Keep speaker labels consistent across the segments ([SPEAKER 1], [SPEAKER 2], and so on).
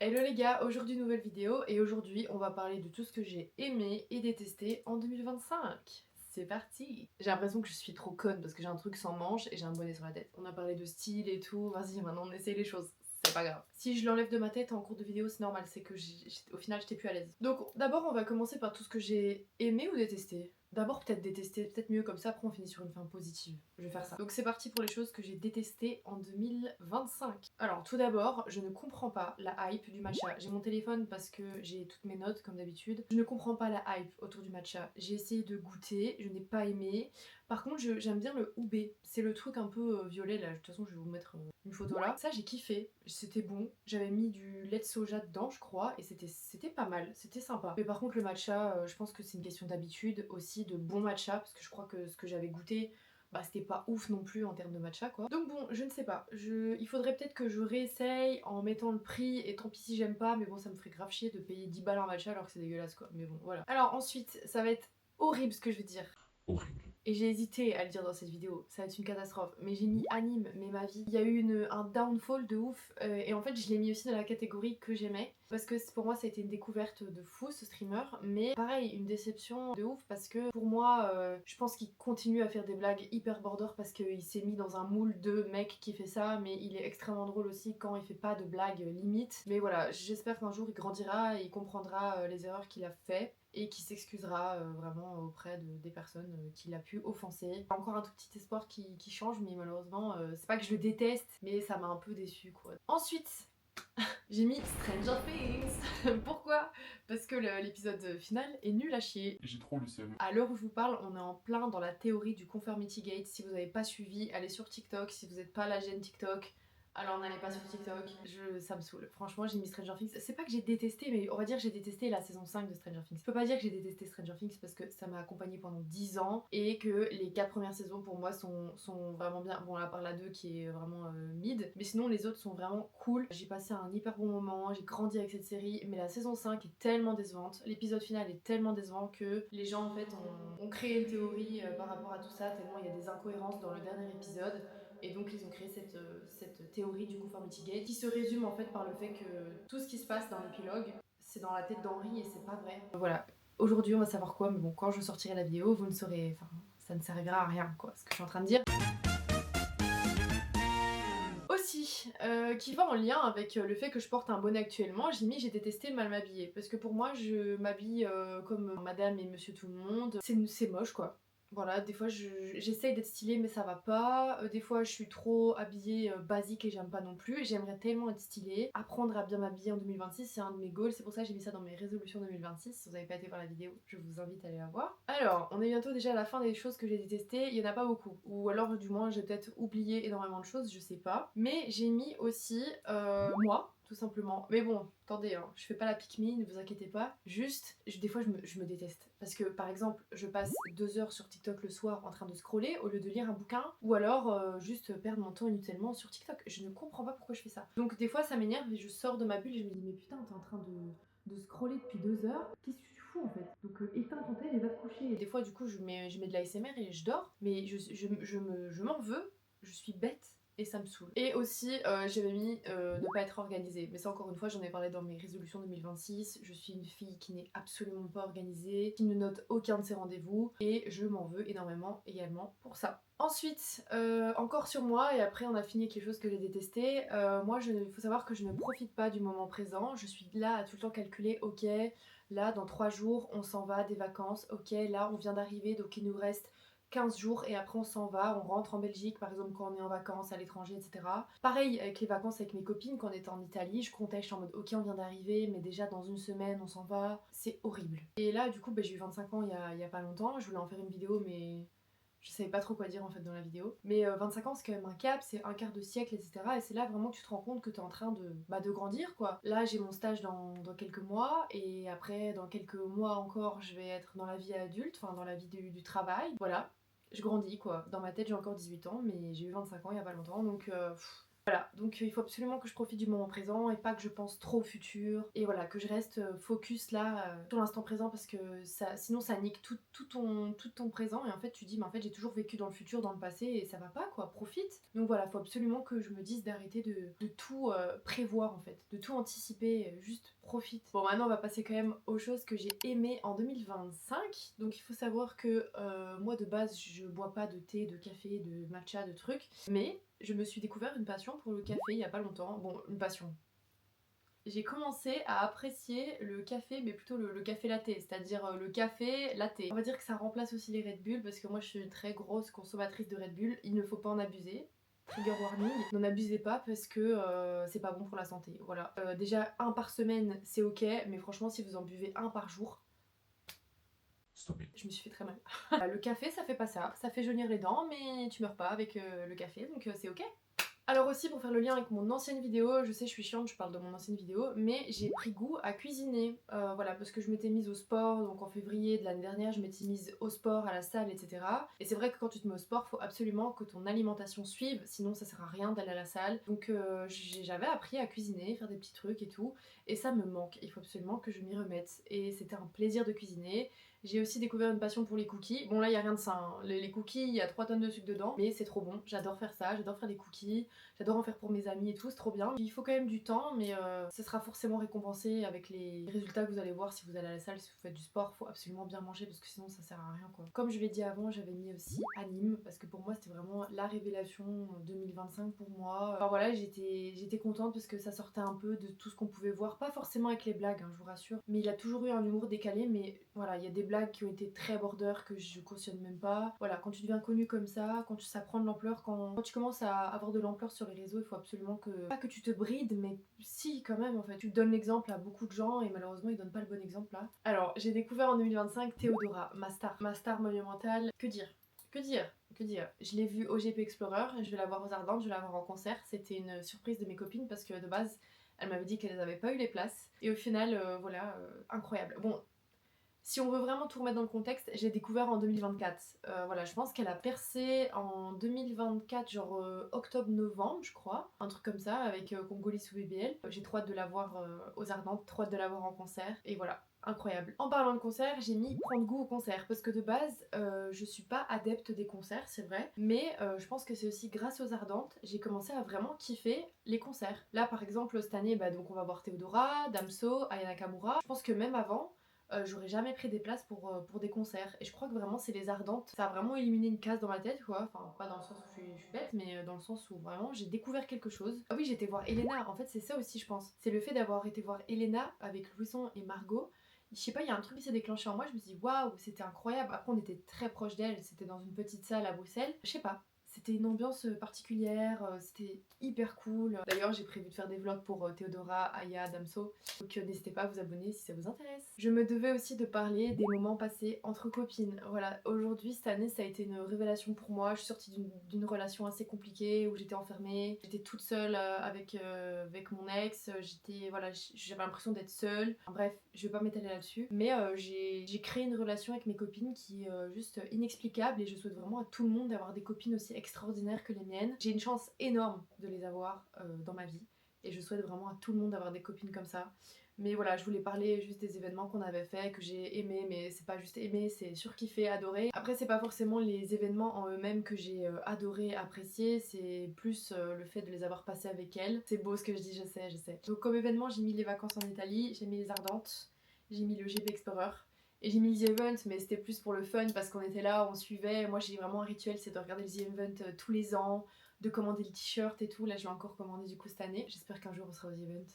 [SPEAKER 1] Hello les gars, aujourd'hui nouvelle vidéo et aujourd'hui on va parler de tout ce que j'ai aimé et détesté en 2025. C'est parti. J'ai l'impression que je suis trop conne parce que j'ai un truc sans manche et j'ai un bonnet sur la tête. On a parlé de style et tout, vas-y maintenant on essaye les choses. C'est pas grave. Si je l'enlève de ma tête en cours de vidéo c'est normal, c'est que au final j'étais plus à l'aise. Donc d'abord on va commencer par tout ce que j'ai aimé ou détesté. D'abord peut-être détester, peut-être mieux comme ça, après on finit sur une fin positive. Je vais faire ça. Donc c'est parti pour les choses que j'ai détestées en 2025. Alors tout d'abord, je ne comprends pas la hype du matcha. J'ai mon téléphone parce que j'ai toutes mes notes comme d'habitude. Je ne comprends pas la hype autour du matcha. J'ai essayé de goûter, je n'ai pas aimé. Par contre j'aime bien le oubé. C'est le truc un peu violet là, de toute façon je vais vous mettre une photo là. Ça j'ai kiffé, c'était bon. J'avais mis du lait de soja dedans je crois et c'était pas mal, c'était sympa. Mais par contre le matcha, je pense que c'est une question d'habitude aussi, de bon matcha, parce que je crois que ce que j'avais goûté, bah c'était pas ouf non plus en termes de matcha quoi. Donc bon, je ne sais pas, il faudrait peut-être que je réessaye en mettant le prix et tant pis si j'aime pas, mais bon ça me ferait grave chier de payer 10 balles un matcha alors que c'est dégueulasse quoi, mais bon voilà. Alors ensuite, ça va être horrible ce que je vais dire.
[SPEAKER 2] Horrible.
[SPEAKER 1] Et j'ai hésité à le dire dans cette vidéo, ça va être une catastrophe. Mais j'ai mis anime, mais ma vie. Il y a eu un downfall de ouf. Et en fait, je l'ai mis aussi dans la catégorie que j'aimais. Parce que pour moi, ça a été une découverte de fou, ce streamer. Mais pareil, une déception de ouf. Parce que pour moi, je pense qu'il continue à faire des blagues hyper border. Parce qu'il s'est mis dans un moule de mec qui fait ça. Mais il est extrêmement drôle aussi quand il fait pas de blagues limites. Mais voilà, j'espère qu'un jour il grandira et il comprendra les erreurs qu'il a fait et qui s'excusera vraiment auprès des personnes qu'il a pu offenser. Encore un tout petit espoir qui change, mais malheureusement, c'est pas que je le déteste, mais ça m'a un peu déçue quoi. Ensuite, j'ai mis Stranger Things. Pourquoi? Parce que l'épisode final est nul à chier.
[SPEAKER 2] J'ai trop lu sérieux.
[SPEAKER 1] À l'heure où je vous parle, on est en plein dans la théorie du conformity gate. Si vous n'avez pas suivi, allez sur TikTok. Si vous n'êtes pas la gêne TikTok, alors n'allez pas sur TikTok. Ça me saoule. Franchement, j'ai mis Stranger Things. C'est pas que j'ai détesté, mais on va dire que j'ai détesté la saison 5 de Stranger Things. Je peux pas dire que j'ai détesté Stranger Things parce que ça m'a accompagné pendant 10 ans et que les 4 premières saisons pour moi sont vraiment bien. Bon, à part la 2 qui est vraiment mid, mais sinon les autres sont vraiment cool. J'ai passé un hyper bon moment, j'ai grandi avec cette série, mais la saison 5 est tellement décevante. L'épisode final est tellement décevant que les gens en fait ont créé une théorie par rapport à tout ça, tellement il y a des incohérences dans le dernier épisode. Et donc ils ont créé cette théorie du conformity gate qui se résume en fait par le fait que tout ce qui se passe dans l'épilogue, c'est dans la tête d'Henry et c'est pas vrai. Voilà. Aujourd'hui on va savoir quoi, mais bon, quand je sortirai la vidéo, vous ne saurez... Enfin, ça ne servira à rien quoi, ce que je suis en train de dire. Aussi, qui va en lien avec le fait que je porte un bonnet actuellement, j'ai détesté mal m'habiller. Parce que pour moi, je m'habille comme madame et monsieur tout le monde. C'est moche quoi. Voilà, des fois j'essaye d'être stylée mais ça va pas. Des fois je suis trop habillée basique et j'aime pas non plus. J'aimerais tellement être stylée. Apprendre à bien m'habiller en 2026, c'est un de mes goals. C'est pour ça que j'ai mis ça dans mes résolutions 2026. Si vous n'avez pas été voir la vidéo, je vous invite à aller la voir. Alors, on est bientôt déjà à la fin des choses que j'ai détestées. Il y en a pas beaucoup. Ou alors du moins j'ai peut-être oublié énormément de choses, je sais pas. Mais j'ai mis aussi moi, tout simplement. Mais bon, attendez, hein, je fais pas la pick me, ne vous inquiétez pas. Juste, des fois je me déteste. Parce que par exemple, je passe 2 heures sur TikTok le soir en train de scroller au lieu de lire un bouquin. Ou alors juste perdre mon temps inutilement sur TikTok. Je ne comprends pas pourquoi je fais ça. Donc des fois ça m'énerve et je sors de ma bulle et je me dis mais putain, t'es en train de scroller depuis 2 heures, qu'est-ce que tu fous en fait? Donc éteins ton tel et va te coucher. Et des fois du coup je mets de la SMR et je dors, mais je m'en veux, je suis bête et ça me saoule. Et aussi j'avais mis ne pas être organisée, mais ça encore une fois j'en ai parlé dans mes résolutions 2026, je suis une fille qui n'est absolument pas organisée, qui ne note aucun de ses rendez-vous et je m'en veux énormément également pour ça. Ensuite, encore sur moi, et après on a fini avec les choses que j'ai détestées. Moi, il faut savoir que je ne profite pas du moment présent. Je suis là à tout le temps calculer, ok, là dans 3 jours on s'en va des vacances, ok, là on vient d'arriver donc il nous reste 15 jours et après on s'en va, on rentre en Belgique par exemple quand on est en vacances à l'étranger, etc. Pareil avec les vacances avec mes copines, quand on était en Italie, je comptais, je suis en mode ok on vient d'arriver, mais déjà dans une semaine on s'en va, c'est horrible. Et là du coup j'ai eu 25 ans il y a pas longtemps, je voulais en faire une vidéo mais je savais pas trop quoi dire en fait dans la vidéo. Mais 25 ans c'est quand même un cap, c'est un quart de siècle, etc. Et c'est là vraiment que tu te rends compte que t'es en train de grandir quoi. Là j'ai mon stage dans quelques mois et après dans quelques mois encore je vais être dans la vie adulte, enfin dans la vie du travail. Voilà, je grandis quoi. Dans ma tête j'ai encore 18 ans mais j'ai eu 25 ans il y a pas longtemps donc Voilà, donc il faut absolument que je profite du moment présent et pas que je pense trop au futur. Et voilà, que je reste focus là sur l'instant présent parce que sinon ça nique tout ton présent. Et en fait tu dis mais en fait j'ai toujours vécu dans le futur, dans le passé et ça va pas quoi, profite. Donc voilà, faut absolument que je me dise d'arrêter de tout prévoir en fait, de tout anticiper, juste profite. Bon maintenant on va passer quand même aux choses que j'ai aimées en 2025. Donc il faut savoir que moi de base je bois pas de thé, de café, de matcha, de trucs. Mais je me suis découvert une passion pour le café il y a pas longtemps. Bon, une passion. J'ai commencé à apprécier le café, mais plutôt le café latte, c'est-à-dire le café latte. On va dire que ça remplace aussi les Red Bull, parce que moi je suis une très grosse consommatrice de Red Bull. Il ne faut pas en abuser. Trigger warning, n'en abusez pas parce que c'est pas bon pour la santé. Voilà. Déjà, un par semaine, c'est ok, mais franchement, si vous en buvez un par jour,
[SPEAKER 2] Stop it.
[SPEAKER 1] je me suis fait très mal. Le café, ça fait pas ça. Ça fait jaunir les dents, mais tu meurs pas avec le café, donc c'est ok. Alors aussi pour faire le lien avec mon ancienne vidéo, je sais je suis chiante, je parle de mon ancienne vidéo, mais j'ai pris goût à cuisiner, voilà, parce que je m'étais mise au sport, donc en février de l'année dernière je m'étais mise au sport, à la salle, etc. Et c'est vrai que quand tu te mets au sport, faut absolument que ton alimentation suive, sinon ça sert à rien d'aller à la salle. Donc j'avais appris à cuisiner, faire des petits trucs et tout, et ça me manque, il faut absolument que je m'y remette. Et c'était un plaisir de cuisiner. J'ai aussi découvert une passion pour les cookies. Bon là il y a rien de ça, hein. Les cookies, il y a 3 tonnes de sucre dedans, mais c'est trop bon, j'adore faire ça, j'adore faire des cookies. J'adore en faire pour mes amis et tout, c'est trop bien. Il faut quand même du temps, mais ce sera forcément récompensé avec les résultats que vous allez voir si vous allez à la salle, si vous faites du sport. Faut absolument bien manger parce que sinon ça sert à rien quoi. Comme je l'ai dit avant, j'avais mis aussi anime parce que pour moi c'était vraiment la révélation 2025 pour moi. Enfin voilà, j'étais contente parce que ça sortait un peu de tout ce qu'on pouvait voir. Pas forcément avec les blagues, hein, je vous rassure. Mais il a toujours eu un humour décalé, mais voilà, il y a des blagues qui ont été très border que je cautionne même pas. Voilà, quand tu deviens connu comme ça, quand ça prend de l'ampleur, quand tu commences à avoir de l'ampleur sur les réseaux, il faut absolument que, pas que tu te brides, mais si quand même en fait. Tu donnes l'exemple à beaucoup de gens et malheureusement ils donnent pas le bon exemple là. Alors j'ai découvert en 2025 Théodora, ma star monumentale. Que dire? Que dire? Que dire? Je l'ai vue au GP Explorer, je vais la voir aux Ardentes, je vais la voir en concert. C'était une surprise de mes copines parce que de base elles m'avaient dit qu'elles n'avaient pas eu les places. Et au final, voilà, incroyable. Bon, si on veut vraiment tout remettre dans le contexte, j'ai découvert en 2024. Voilà, je pense qu'elle a percé en 2024, genre octobre-novembre, je crois. Un truc comme ça, avec Congolais sous BBL. J'ai trop hâte de la voir aux Ardentes, trop hâte de la voir en concert. Et voilà, incroyable. En parlant de concert, j'ai mis prendre goût au concert. Parce que de base, je suis pas adepte des concerts, c'est vrai. Mais je pense que c'est aussi grâce aux Ardentes, j'ai commencé à vraiment kiffer les concerts. Là, par exemple, cette année, bah, donc on va voir Théodora, Damso, Aya Nakamura. Je pense que même avant, j'aurais jamais pris des places pour des concerts. Et je crois que vraiment c'est les Ardentes. Ça a vraiment éliminé une case dans ma tête, quoi. Enfin, pas dans le sens où je suis bête, mais dans le sens où vraiment j'ai découvert quelque chose. Ah oui, j'ai été voir Elena. En fait, c'est ça aussi, je pense. C'est le fait d'avoir été voir Elena avec Louison et Margot. Je sais pas, il y a un truc qui s'est déclenché en moi. Je me suis dit, waouh, c'était incroyable. Après, on était très proche d'elle. C'était dans une petite salle à Bruxelles. Je sais pas. C'était une ambiance particulière, c'était hyper cool. D'ailleurs, j'ai prévu de faire des vlogs pour Théodora, Aya, Damso. Donc n'hésitez pas à vous abonner si ça vous intéresse. Je me devais aussi de parler des moments passés entre copines. Voilà, aujourd'hui, cette année, ça a été une révélation pour moi. Je suis sortie d'une relation assez compliquée où j'étais enfermée. J'étais toute seule avec mon ex. Voilà, j'avais l'impression d'être seule. Enfin, bref, je vais pas m'étaler là-dessus. Mais j'ai créé une relation avec mes copines qui est juste inexplicable et je souhaite vraiment à tout le monde d'avoir des copines aussi extraordinaires que les miennes. J'ai une chance énorme de les avoir dans ma vie. Et je souhaite vraiment à tout le monde d'avoir des copines comme ça. Mais voilà, je voulais parler juste des événements qu'on avait fait, que j'ai aimé, mais c'est pas juste aimé, c'est surkiffé, adoré. Après, c'est pas forcément les événements en eux-mêmes que j'ai adoré, apprécié, c'est plus le fait de les avoir passés avec elle. C'est beau ce que je dis, je sais, je sais. Donc comme événement, j'ai mis les vacances en Italie, j'ai mis les Ardentes, j'ai mis le GP Explorer. Et j'ai mis The Event, mais c'était plus pour le fun parce qu'on était là, on suivait. Moi, j'ai vraiment un rituel, c'est de regarder le The Event tous les ans, de commander le t-shirt et tout. Là, je vais encore commander du coup cette année. J'espère qu'un jour on sera au The Event.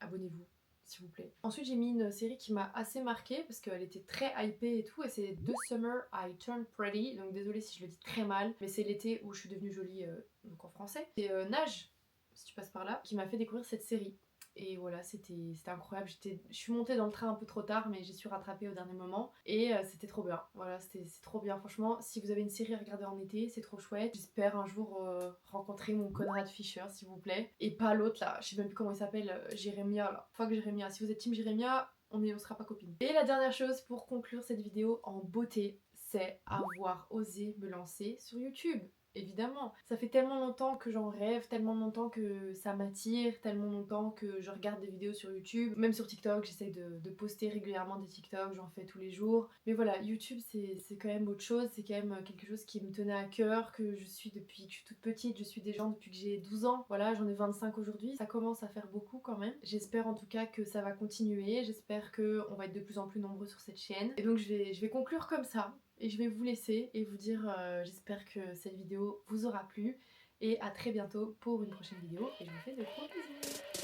[SPEAKER 1] Abonnez-vous, s'il vous plaît. Ensuite, j'ai mis une série qui m'a assez marquée parce qu'elle était très hypée et tout. Et c'est The Summer I Turned Pretty. Donc, désolée si je le dis très mal, mais c'est l'été où je suis devenue jolie, donc en français. C'est Nage, si tu passes par là, qui m'a fait découvrir cette série. Et voilà, c'était incroyable. Je suis montée dans le train un peu trop tard, mais j'ai su rattraper au dernier moment. Et c'était trop bien. Voilà, c'est trop bien. Franchement, si vous avez une série à regarder en été, c'est trop chouette. J'espère un jour rencontrer mon Conrad Fisher, s'il vous plaît. Et pas l'autre là, je sais même plus comment il s'appelle, Jérémia là. Fuck Jérémia. Si vous êtes team Jérémia, on sera pas copines. Et la dernière chose pour conclure cette vidéo en beauté, c'est avoir osé me lancer sur YouTube. Évidemment, ça fait tellement longtemps que j'en rêve, tellement longtemps que ça m'attire, tellement longtemps que je regarde des vidéos sur YouTube, même sur TikTok, j'essaie de poster régulièrement des TikTok, j'en fais tous les jours. Mais voilà, YouTube c'est quand même autre chose, c'est quand même quelque chose qui me tenait à cœur, que je suis depuis que je suis toute petite, je suis des gens depuis que j'ai 12 ans, voilà, j'en ai 25 aujourd'hui, ça commence à faire beaucoup quand même. J'espère en tout cas que ça va continuer, j'espère qu'on va être de plus en plus nombreux sur cette chaîne. Et donc je vais conclure comme ça. Et je vais vous laisser et vous dire j'espère que cette vidéo vous aura plu et à très bientôt pour une prochaine vidéo et je vous fais de gros bisous.